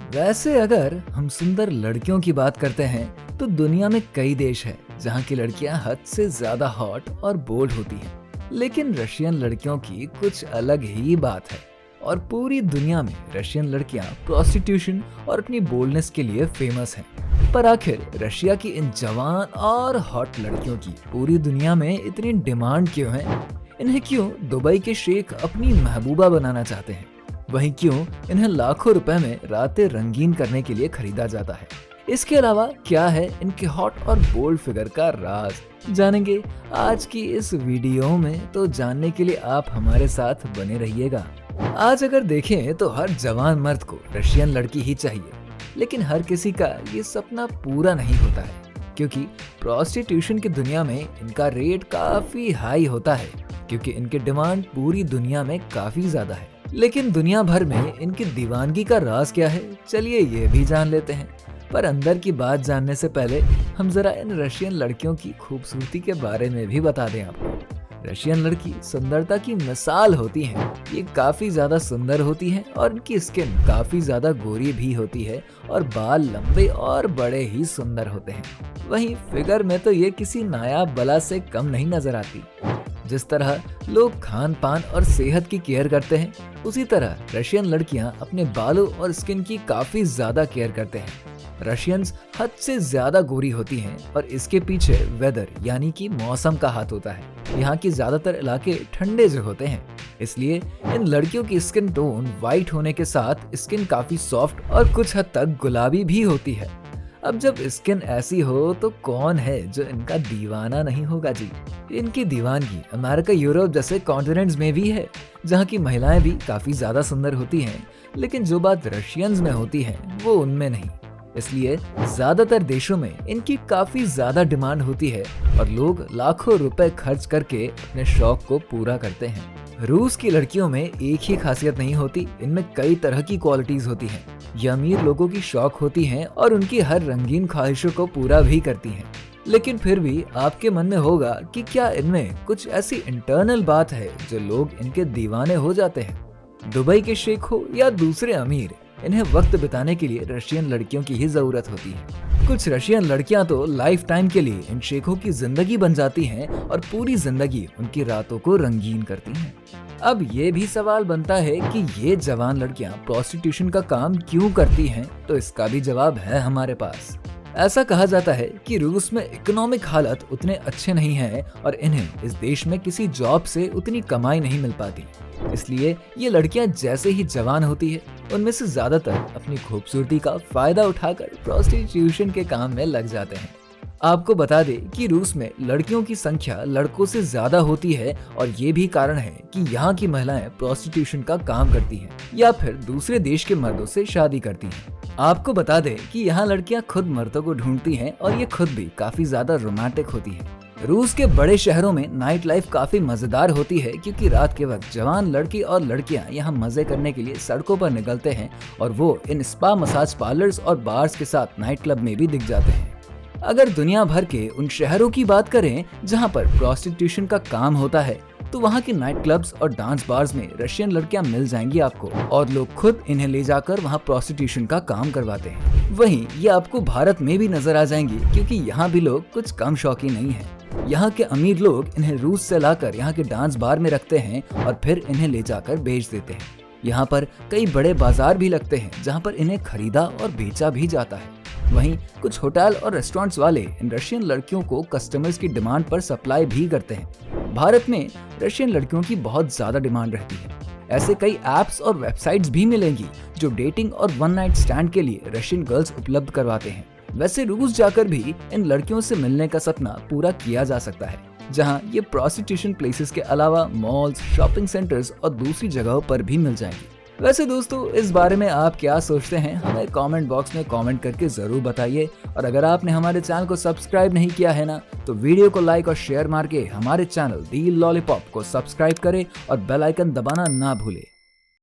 वैसे अगर हम सुंदर लड़कियों की बात करते हैं तो दुनिया में कई देश हैं जहां की लड़कियां हद से ज्यादा हॉट और बोल्ड होती हैं। लेकिन रशियन लड़कियों की कुछ अलग ही बात है और पूरी दुनिया में रशियन लड़कियां प्रोस्टिट्यूशन और अपनी बोल्डनेस के लिए फेमस हैं। पर आखिर रशिया की इन जवान और हॉट लड़कियों की पूरी दुनिया में इतनी डिमांड क्यों है? इन्हें क्यों दुबई के शेख अपनी महबूबा बनाना चाहते हैं? वहीं क्यों इन्हें लाखों रुपए में रातें रंगीन करने के लिए खरीदा जाता है? इसके अलावा क्या है इनके हॉट और बोल्ड फिगर का राज? जानेंगे आज की इस वीडियो में, तो जानने के लिए आप हमारे साथ बने रहिएगा। आज अगर देखें तो हर जवान मर्द को रशियन लड़की ही चाहिए, लेकिन हर किसी का ये सपना पूरा नहीं होता है क्योंकि प्रोस्टिट्यूशन की दुनिया में इनका रेट काफी हाई होता है क्योंकि इनकी डिमांड पूरी दुनिया में काफी ज्यादा है। लेकिन दुनिया भर में इनकी दीवानगी का राज क्या है, चलिए ये भी जान लेते हैं। पर अंदर की बात जानने से पहले हम जरा इन रशियन लड़कियों की खूबसूरती के बारे में भी बता दें आपको। रशियन लड़की सुंदरता की मिसाल होती हैं। ये काफी ज्यादा सुंदर होती हैं और इनकी स्किन काफी ज्यादा गोरी भी होती है और बाल लंबे और बड़े ही सुंदर होते हैं। वहीं फिगर में तो ये किसी नायाब बला से कम नहीं नजर आती। जिस तरह लोग खान पान और सेहत की केयर करते हैं, उसी तरह रशियन लड़कियां अपने बालों और स्किन की काफी ज्यादा केयर करते हैं। रशियंस हद से ज्यादा गोरी होती हैं और इसके पीछे वेदर यानी कि मौसम का हाथ होता है। यहाँ की ज्यादातर इलाके ठंडे जो होते हैं, इसलिए इन लड़कियों की स्किन टोन वाइट होने के साथ स्किन काफी सॉफ्ट और कुछ हद तक गुलाबी भी होती है। अब जब स्किन ऐसी हो तो कौन है जो इनका दीवाना नहीं होगा जी। इनकी दीवानगी अमेरिका, यूरोप जैसे कॉन्टिनेंट्स में भी है, जहाँ की महिलाएं भी काफी ज्यादा सुंदर होती हैं। लेकिन जो बात रशियंस में होती है वो उनमें नहीं, इसलिए ज्यादातर देशों में इनकी काफी ज्यादा डिमांड होती है और लोग लाखों रुपए खर्च करके अपने शौक को पूरा करते हैं। रूस की लड़कियों में एक ही खासियत नहीं होती, इनमें कई तरह की क्वालिटीज होती हैं। ये अमीर लोगों की शौक होती हैं और उनकी हर रंगीन ख्वाहिशों को पूरा भी करती हैं। लेकिन फिर भी आपके मन में होगा कि क्या इनमें कुछ ऐसी इंटरनल बात है जो लोग इनके दीवाने हो जाते हैं? दुबई के शेख हो या दूसरे अमीर, इन्हें वक्त बिताने के लिए रशियन लड़कियों की ही जरूरत होती है। कुछ रशियन लड़कियां तो लाइफ टाइम के लिए इन शेखों की जिंदगी बन जाती हैं और पूरी जिंदगी उनकी रातों को रंगीन करती हैं। अब ये भी सवाल बनता है कि ये जवान लड़कियां प्रोस्टिट्यूशन का काम क्यों करती हैं? तो इसका भी जवाब है हमारे पास। ऐसा कहा जाता है कि रूस में इकोनॉमिक हालत उतने अच्छे नहीं हैं और इन्हें इस देश में किसी जॉब से उतनी कमाई नहीं मिल पाती। इसलिए ये लड़कियां जैसे ही जवान होती है, उनमें से ज्यादातर अपनी खूबसूरती का फायदा उठाकर प्रोस्टिट्यूशन के काम में लग जाते हैं। आपको बता दें कि रूस में लड़कियों की संख्या लड़कों से ज्यादा होती है और ये भी कारण है कि यहाँ की महिलाएं प्रोस्टिट्यूशन का काम करती हैं या फिर दूसरे देश के मर्दों से शादी करती हैं। आपको बता दें कि यहाँ लड़कियां खुद मर्दों को ढूंढती हैं और ये खुद भी काफी ज्यादा रोमांटिक होती है। रूस के बड़े शहरों में नाइट लाइफ काफी मजेदार होती है क्योंकि रात के वक्त जवान लड़की और लड़कियां यहाँ मजे करने के लिए सड़कों पर निकलते हैं और वो इन स्पा, मसाज पार्लर्स और बार्स के साथ नाइट क्लब में भी दिख जाते हैं। अगर दुनिया भर के उन शहरों की बात करें जहाँ पर प्रोस्टिट्यूशन का काम होता है, तो वहाँ के नाइट क्लब्स और डांस बार्स में रशियन लड़कियां मिल जाएंगी आपको और लोग खुद इन्हें ले जाकर वहाँ प्रोस्टिट्यूशन का काम करवाते हैं। वहीं ये आपको भारत में भी नजर आ जाएंगी क्योंकि यहाँ भी लोग कुछ कम शौकीन नहीं हैं। यहाँ के अमीर लोग इन्हें रूस से लाकर यहाँ के डांस बार में रखते हैं और फिर इन्हें ले जाकर बेच देते हैं। यहाँ पर कई बड़े बाजार भी लगते हैं जहाँ पर इन्हें खरीदा और बेचा भी जाता है। वहीं कुछ होटल और रेस्टोरेंट्स वाले इन रशियन लड़कियों को कस्टमर्स की डिमांड पर सप्लाई भी करते हैं। भारत में रशियन लड़कियों की बहुत ज्यादा डिमांड रहती है। ऐसे कई एप्स और वेबसाइट्स भी मिलेंगी जो डेटिंग और वन नाइट स्टैंड के लिए रशियन गर्ल्स उपलब्ध करवाते हैं। वैसे रूस जाकर भी इन लड़कियों से मिलने का सपना पूरा किया जा सकता है, जहां ये प्रोस्टिट्यूशन प्लेसेस के अलावा मॉल्स, शॉपिंग सेंटर्स और दूसरी जगहों पर भी मिल जाएंगी। वैसे दोस्तों, इस बारे में आप क्या सोचते हैं, हमें कमेंट बॉक्स में कमेंट करके जरूर बताइए। और अगर आपने हमारे चैनल को सब्सक्राइब नहीं किया है ना, तो वीडियो को लाइक और शेयर मार के हमारे चैनल दी लॉलीपॉप को सब्सक्राइब करें और बेल आइकन दबाना ना भूले।